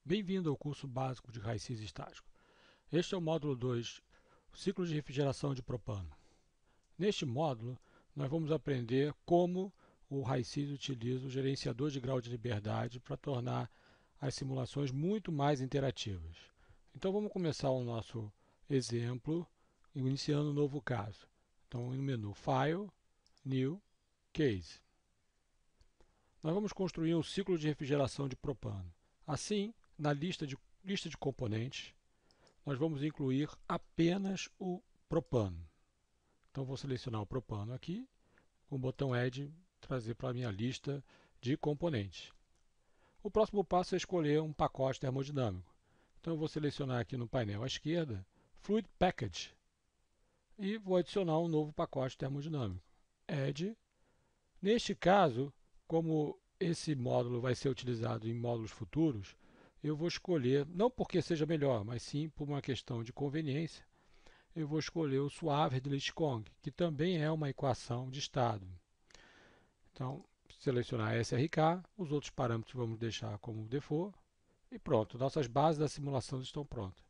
Bem-vindo ao curso básico de raio-x estático. Este é o módulo 2, o ciclo de refrigeração de propano. Neste módulo, nós vamos aprender como o raio-x utiliza o gerenciador de grau de liberdade para tornar as simulações muito mais interativas. Então vamos começar o nosso exemplo iniciando um novo caso. Então, no menu File, New, Case. Nós vamos construir um ciclo de refrigeração de propano. Assim, na lista de componentes, nós vamos incluir apenas o propano. Então, vou selecionar o propano aqui, com o botão Add, trazer para a minha lista de componentes. O próximo passo é escolher um pacote termodinâmico. Então, eu vou selecionar aqui no painel à esquerda, Fluid Package, e vou adicionar um novo pacote termodinâmico. Add. Neste caso, como esse módulo vai ser utilizado em módulos futuros, eu vou escolher, não porque seja melhor, mas sim por uma questão de conveniência, eu vou escolher o Suave-Hurwitz-Kong, que também é uma equação de estado. Então, selecionar SRK, os outros parâmetros vamos deixar como default, e pronto, nossas bases da simulação estão prontas.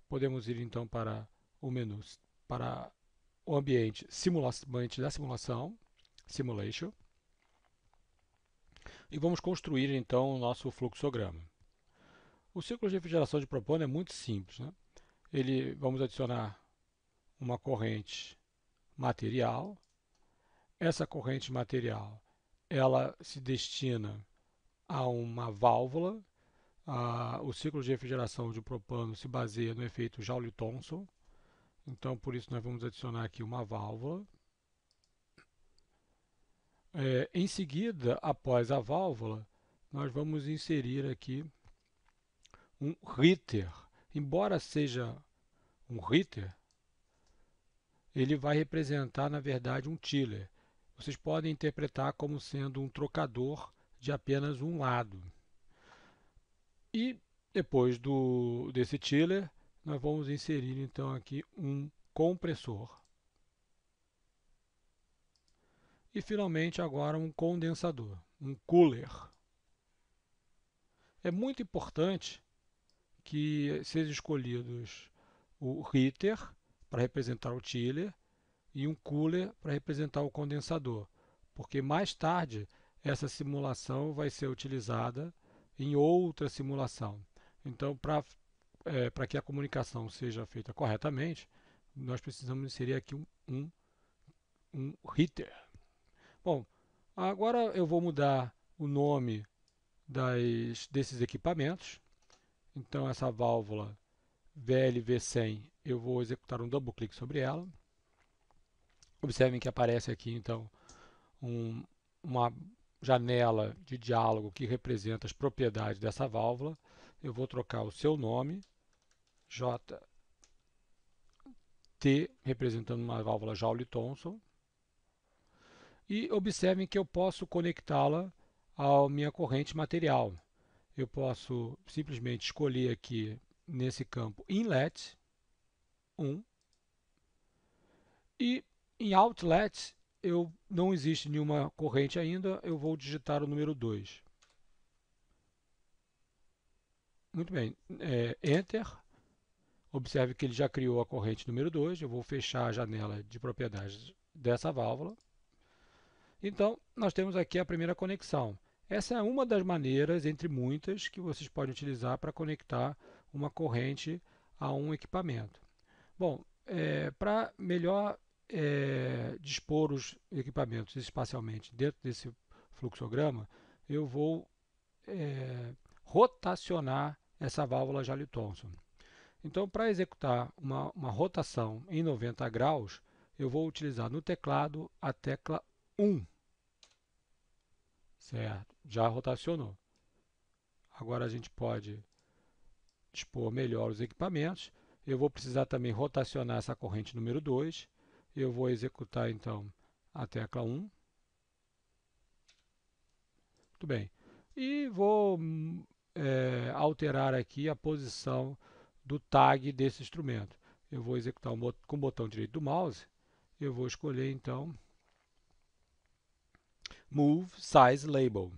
Podemos ir então para o menu, para o ambiente da simulação, Simulation, e vamos construir então o nosso fluxograma. O ciclo de refrigeração de propano é muito simples, né? Vamos adicionar uma corrente material. Essa corrente material, ela se destina a uma válvula. O ciclo de refrigeração de propano se baseia no efeito Joule-Thomson. Então, por isso, nós vamos adicionar aqui uma válvula. Em seguida, após a válvula, nós vamos inserir aqui um heater. Embora seja um heater, ele vai representar, na verdade, um chiller. Vocês podem interpretar como sendo um trocador de apenas um lado. E depois desse chiller, nós vamos inserir então aqui um compressor. E finalmente agora um condensador, um cooler. É muito importante que sejam escolhidos o heater para representar o chiller e um cooler para representar o condensador, porque mais tarde essa simulação vai ser utilizada em outra simulação. Então, para que a comunicação seja feita corretamente, nós precisamos inserir aqui um heater. Bom, agora eu vou mudar o nome desses equipamentos. Então, essa válvula VLV100, eu vou executar um double clique sobre ela. Observem que aparece aqui, então, uma janela de diálogo que representa as propriedades dessa válvula. Eu vou trocar o seu nome, JT, representando uma válvula Joule-Thomson. E observem que eu posso conectá-la à minha corrente material. Eu posso simplesmente escolher aqui nesse campo Inlet 1 e em Outlet não existe nenhuma corrente ainda, eu vou digitar o número 2. Muito bem, Enter. Observe que ele já criou a corrente número 2. Eu vou fechar a janela de propriedades dessa válvula. Então, nós temos aqui a primeira conexão. Essa é uma das maneiras, entre muitas, que vocês podem utilizar para conectar uma corrente a um equipamento. Bom, para melhor dispor os equipamentos espacialmente dentro desse fluxograma, eu vou rotacionar essa válvula Joule-Thomson. Então, para executar uma rotação em 90 graus, eu vou utilizar no teclado a tecla 1. Certo? Já rotacionou. Agora a gente pode dispor melhor os equipamentos. Eu vou precisar também rotacionar essa corrente número 2. Eu vou executar então a tecla 1. Muito bem. E vou alterar aqui a posição do tag desse instrumento. Eu vou executar com o botão direito do mouse. Eu vou escolher então Move Size Label.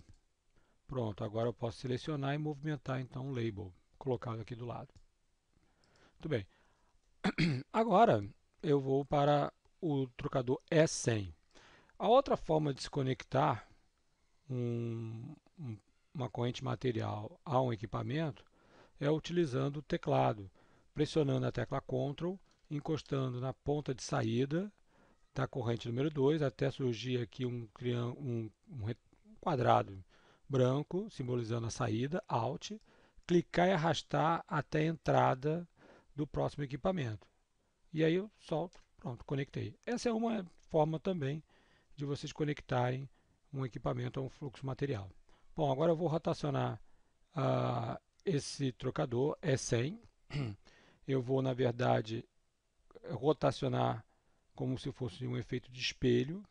Pronto, agora eu posso selecionar e movimentar então o label, colocado aqui do lado. Muito bem. Agora eu vou para o trocador E100. A outra forma de se conectar uma corrente material a um equipamento é utilizando o teclado, pressionando a tecla Ctrl, encostando na ponta de saída da corrente número 2 até surgir aqui um quadrado branco, simbolizando a saída, Alt, clicar e arrastar até a entrada do próximo equipamento. E aí eu solto, pronto, conectei. Essa é uma forma também de vocês conectarem um equipamento a um fluxo material. Bom, agora eu vou rotacionar esse trocador, é 100. Eu vou, na verdade, rotacionar como se fosse um efeito de espelho.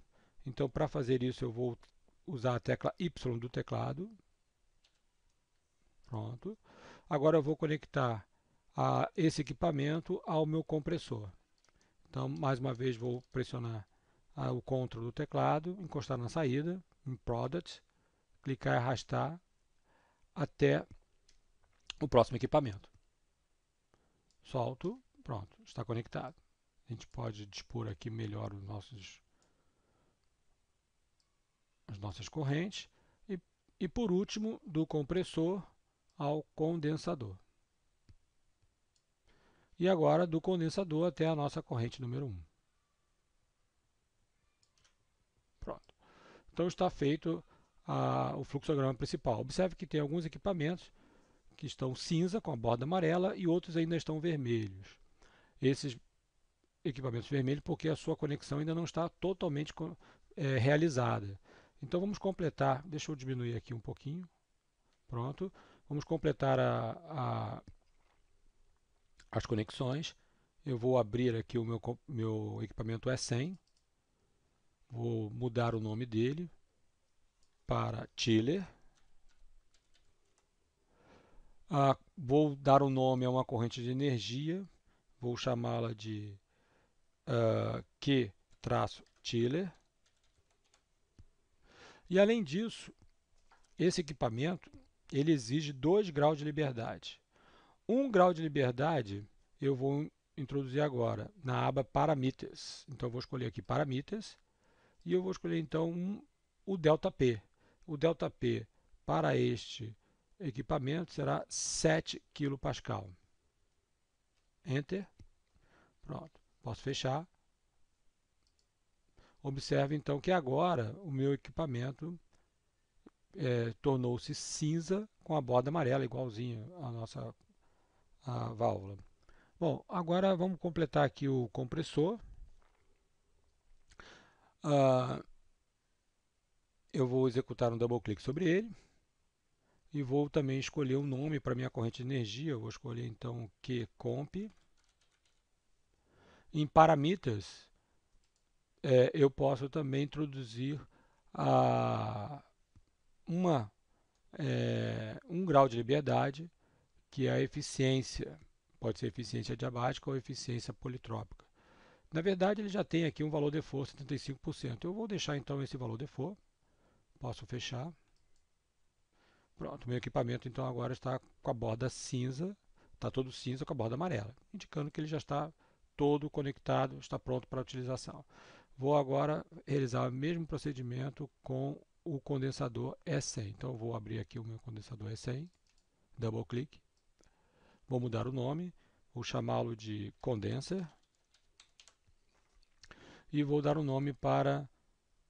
Então, para fazer isso, eu vou usar a tecla Y do teclado. Pronto. Agora eu vou conectar esse equipamento ao meu compressor. Então, mais uma vez, vou pressionar o Ctrl do teclado, encostar na saída, em Product, clicar e arrastar até o próximo equipamento. Solto, pronto, está conectado. A gente pode dispor aqui melhor as nossas correntes. E por último, do compressor ao condensador. E agora do condensador até a nossa corrente número 1. Pronto. Então está feito o fluxograma principal. Observe que tem alguns equipamentos que estão cinza com a borda amarela e outros ainda estão vermelhos. Esses equipamentos vermelhos porque a sua conexão ainda não está totalmente realizada. Então vamos completar, deixa eu diminuir aqui um pouquinho, pronto. Vamos completar as conexões. Eu vou abrir aqui o meu equipamento E100, vou mudar o nome dele para Chiller. Vou dar um nome a uma corrente de energia, vou chamá-la de Q-Chiller. E além disso, esse equipamento ele exige 2 graus de liberdade. 1 grau de liberdade eu vou introduzir agora na aba Parameters. Então eu vou escolher aqui Parameters e eu vou escolher então o ΔP. O ΔP para este equipamento será 7 kPa. Enter. Pronto. Posso fechar. Observe então que agora o meu equipamento tornou-se cinza com a borda amarela, igualzinho à nossa válvula. Bom, agora vamos completar aqui o compressor. Eu vou executar um double clique sobre ele e vou também escolher um nome para minha corrente de energia. Eu vou escolher então QComp. Em Parameters, eu posso também introduzir um grau de liberdade, que é a eficiência. Pode ser eficiência adiabática ou eficiência politrópica. Na verdade, ele já tem aqui um valor default 75%. Eu vou deixar então esse valor default. Posso fechar. Pronto, meu equipamento então agora está com a borda cinza, está todo cinza com a borda amarela, indicando que ele já está todo conectado, está pronto para utilização. Vou agora realizar o mesmo procedimento com o condensador E100. Então vou abrir aqui o meu condensador E100, double clique, vou mudar o nome, vou chamá-lo de condenser e vou dar um nome para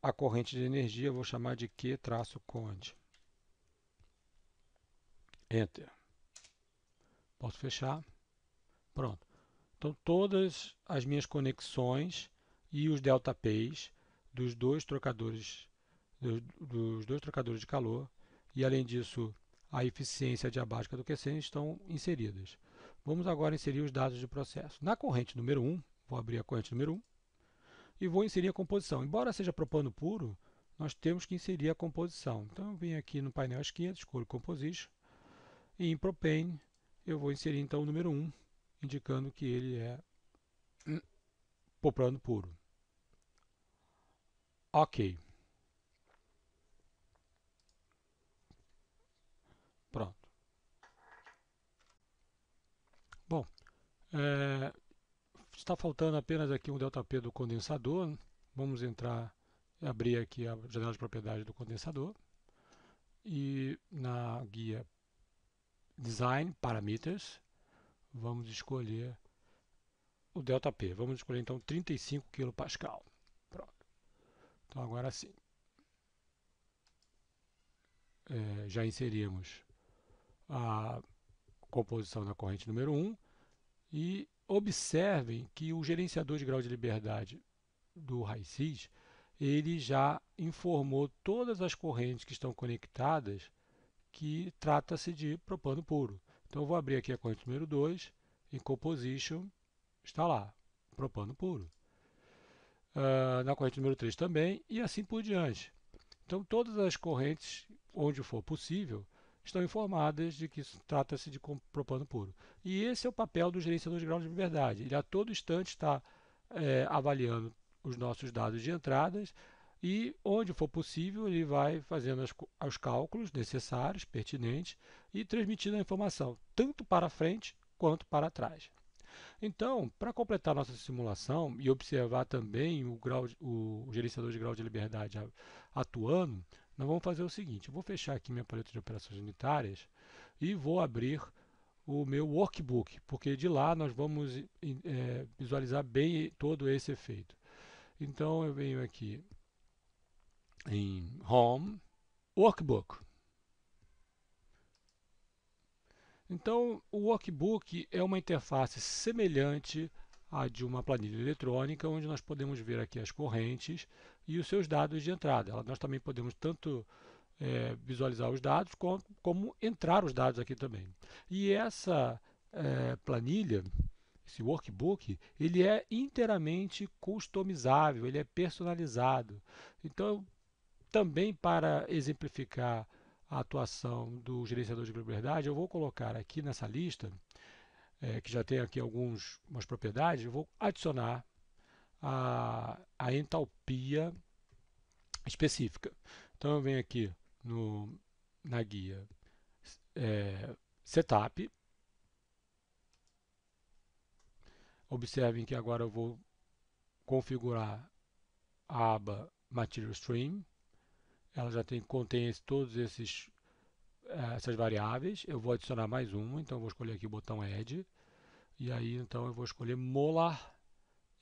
a corrente de energia, vou chamar de Q-Cond. Enter. Posso fechar. Pronto. Então todas as minhas conexões e os ΔPs dos dois trocadores de calor e além disso a eficiência diabática do QC estão inseridas. Vamos agora inserir os dados de processo. Na corrente número 1, vou abrir a corrente número 1 e vou inserir a composição. Embora seja propano puro, nós temos que inserir a composição. Então eu venho aqui no painel à esquerda, escolho Composition e em Propane eu vou inserir então o número 1, indicando que ele é propano puro. Ok. Bom, está faltando apenas aqui um ΔP do condensador. Vamos abrir aqui a janela de propriedades do condensador e na guia Design Parameters vamos escolher o ΔP. Vamos escolher então 35 kPa. Pronto. Então agora sim. Já inserimos a composição da corrente número 1 e observem que o gerenciador de grau de liberdade do RaiCys, ele já informou todas as correntes que estão conectadas que trata-se de propano puro. Então eu vou abrir aqui a corrente número 2, em Composition, está lá, propano puro. Na corrente número 3 também, e assim por diante. Então todas as correntes, onde for possível, estão informadas de que trata-se de propano puro. E esse é o papel do gerenciador de grau de liberdade. Ele a todo instante está avaliando os nossos dados de entradas e, onde for possível, ele vai fazendo os cálculos necessários, pertinentes, e transmitindo a informação, tanto para frente quanto para trás. Então, para completar nossa simulação e observar também o gerenciador de grau de liberdade atuando, nós vamos fazer o seguinte: eu vou fechar aqui minha paleta de operações unitárias e vou abrir o meu workbook, porque de lá nós vamos visualizar bem todo esse efeito. Então eu venho aqui em Home, Workbook. Então o Workbook é uma interface semelhante à de uma planilha eletrônica, onde nós podemos ver aqui as correntes e os seus dados de entrada. Nós também podemos tanto visualizar os dados como entrar os dados aqui também. E essa planilha, esse workbook, ele é inteiramente customizável, ele é personalizado. Então, também para exemplificar a atuação do gerenciador de liberdade, eu vou colocar aqui nessa lista, que já tem aqui algumas propriedades, eu vou adicionar a entalpia específica. Então eu venho aqui na guia Setup. Observem que agora eu vou configurar a aba Material Stream. Ela já contém todos essas variáveis. Eu vou adicionar mais uma, então eu vou escolher aqui o botão Add. E aí então eu vou escolher Molar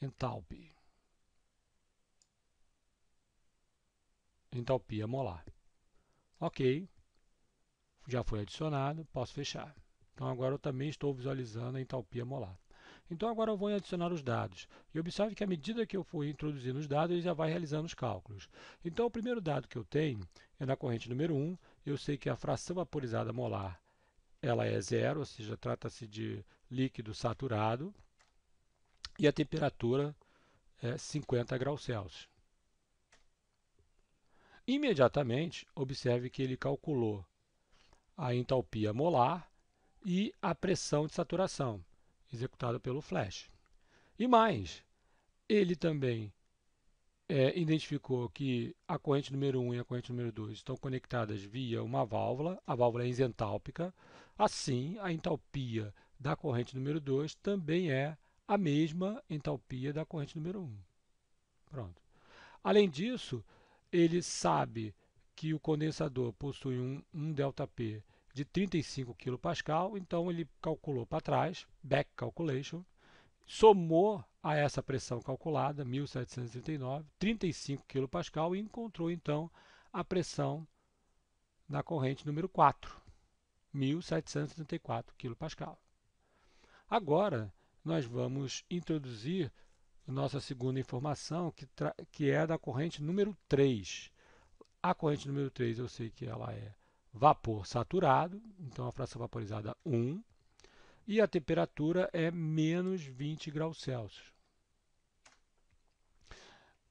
Enthalpy. Entalpia molar. Ok, já foi adicionado, posso fechar. Então agora eu também estou visualizando a entalpia molar. Então agora eu vou adicionar os dados. E observe que à medida que eu for introduzindo os dados, ele já vai realizando os cálculos. Então o primeiro dado que eu tenho é na corrente número 1. Eu sei que a fração vaporizada molar ela é zero, ou seja, trata-se de líquido saturado. E a temperatura é 50 graus Celsius. Imediatamente, observe que ele calculou a entalpia molar e a pressão de saturação, executada pelo flash. E mais, ele também identificou que a corrente número 1 e a corrente número 2 estão conectadas via uma válvula, a válvula é isentálpica, assim a entalpia da corrente número 2 também é a mesma entalpia da corrente número 1. Pronto. Além disso, ele sabe que o condensador possui um ΔP de 35 kPa, então ele calculou para trás, back calculation, somou a essa pressão calculada, 1739, 35 kPa e encontrou então a pressão na corrente número 4, 1734 kPa. Agora, nós vamos introduzir nossa segunda informação, que é da corrente número 3. A corrente número 3 eu sei que ela é vapor saturado, então a fração vaporizada 1, e a temperatura é menos 20 graus Celsius.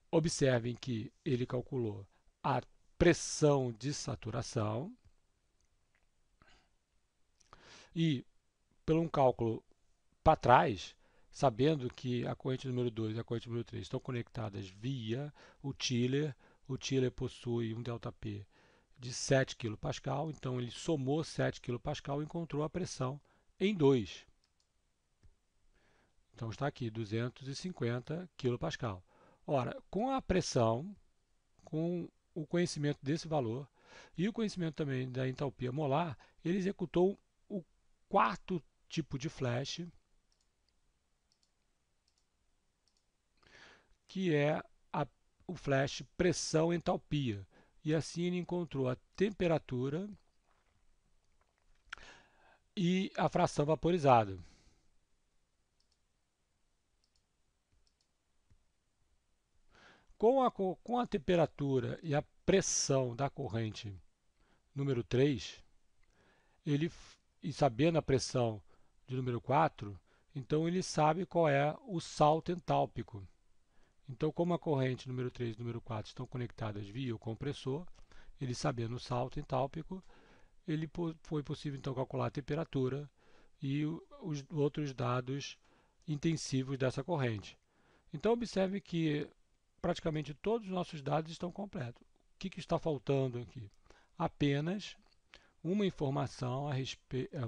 Observem que ele calculou a pressão de saturação e, pelo um cálculo para trás, sabendo que a corrente número 2 e a corrente número 3 estão conectadas via o chiller. O chiller possui um ΔP de 7 kPa, então ele somou 7 kPa e encontrou a pressão em 2. Então está aqui, 250 kPa. Ora, com a pressão, com o conhecimento desse valor e o conhecimento também da entalpia molar, ele executou o quarto tipo de flash, que é o flash pressão-entalpia. E assim ele encontrou a temperatura e a fração vaporizada. Com a temperatura e a pressão da corrente número 3, e sabendo a pressão de número 4, então ele sabe qual é o salto entálpico. Então, como a corrente número 3 e número 4 estão conectadas via o compressor, ele sabendo o salto entálpico, foi possível então calcular a temperatura e os outros dados intensivos dessa corrente. Então, observe que praticamente todos os nossos dados estão completos. O que está faltando aqui? Apenas uma informação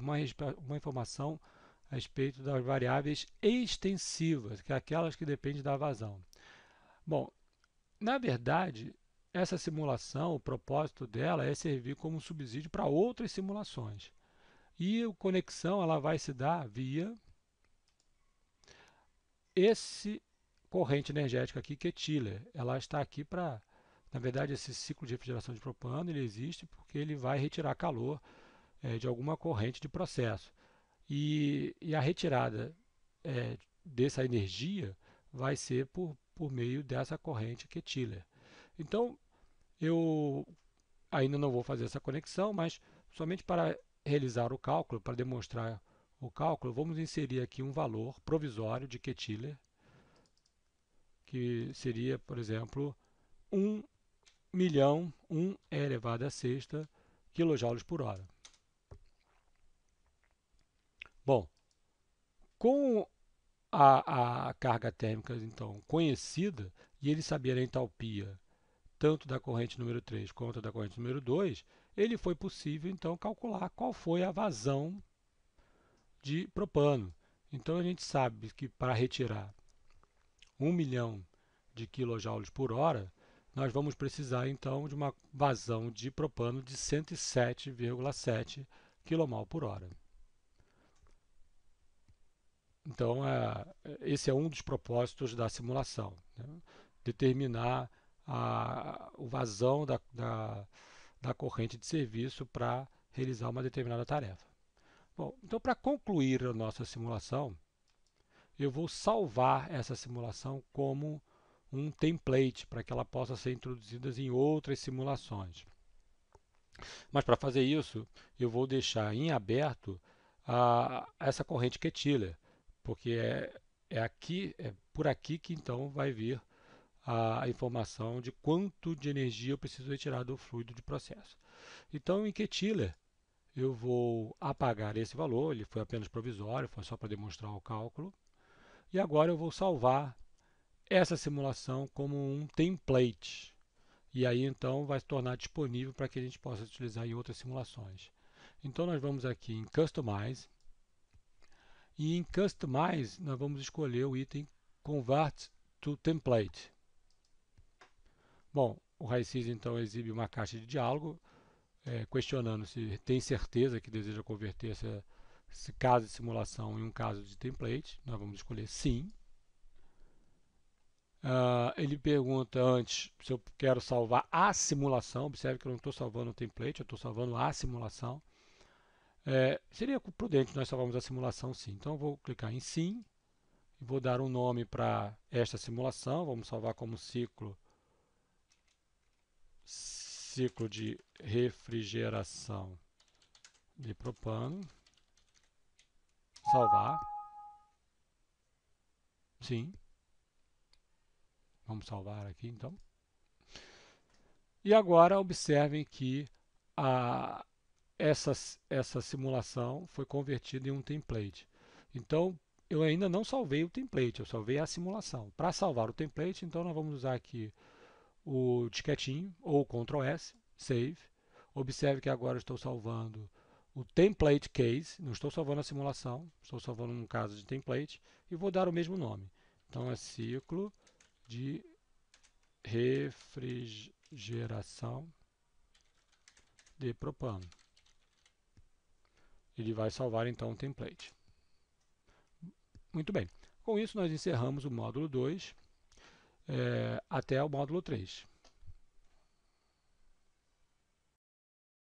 uma informação a respeito das variáveis extensivas, que é aquelas que dependem da vazão. Bom, na verdade, essa simulação, o propósito dela é servir como subsídio para outras simulações. E a conexão ela vai se dar via esse corrente energética aqui, que é Tiller. Ela está aqui para, na verdade, esse ciclo de refrigeração de propano, ele existe porque ele vai retirar calor de alguma corrente de processo. E a retirada dessa energia vai ser por meio dessa corrente que é Tiller. Então, eu ainda não vou fazer essa conexão, mas somente para realizar o cálculo, para demonstrar o cálculo, vamos inserir aqui um valor provisório de Tiller, que seria, por exemplo, 1 milhão, 1 elevado à sexta, kJ por hora. Bom, com a carga térmica, então, conhecida, e ele saber a entalpia tanto da corrente número 3 quanto da corrente número 2, ele foi possível, então, calcular qual foi a vazão de propano. Então, a gente sabe que para retirar 1 milhão de kJ por hora, nós vamos precisar, então, de uma vazão de propano de 107,7 kmol por hora. Então, esse é um dos propósitos da simulação, né? Determinar o vazão da corrente de serviço para realizar uma determinada tarefa. Bom, então, para concluir a nossa simulação, eu vou salvar essa simulação como um template para que ela possa ser introduzida em outras simulações. Mas para fazer isso, eu vou deixar em aberto essa corrente Tiller, porque é por aqui que então vai vir a informação de quanto de energia eu preciso retirar do fluido de processo. Então, em Tiller, eu vou apagar esse valor, ele foi apenas provisório, foi só para demonstrar o cálculo. E agora eu vou salvar essa simulação como um template. E aí então vai se tornar disponível para que a gente possa utilizar em outras simulações. Então nós vamos aqui em Customize. E em Customize nós vamos escolher o item Convert to Template. Bom, o RaiSys então exibe uma caixa de diálogo questionando se tem certeza que deseja converter esse caso de simulação em um caso de template. Nós vamos escolher sim. Ele pergunta antes se eu quero salvar a simulação. Observe que eu não estou salvando o template, eu estou salvando a simulação. Seria prudente nós salvarmos a simulação sim. Então eu vou clicar em sim e vou dar um nome para esta simulação. Vamos salvar como ciclo de refrigeração de propano. Salvar. Sim. Vamos salvar aqui então. E agora observem que essa simulação foi convertida em um template. Então, eu ainda não salvei o template, eu salvei a simulação. Para salvar o template, então nós vamos usar aqui o disquetinho ou Ctrl S, Save. Observe que agora eu estou salvando o template case, não estou salvando a simulação, estou salvando um caso de template, e vou dar o mesmo nome. Então é ciclo de refrigeração de propano. Ele vai salvar então o template. Muito bem. Com isso nós encerramos o módulo 2 até o módulo 3.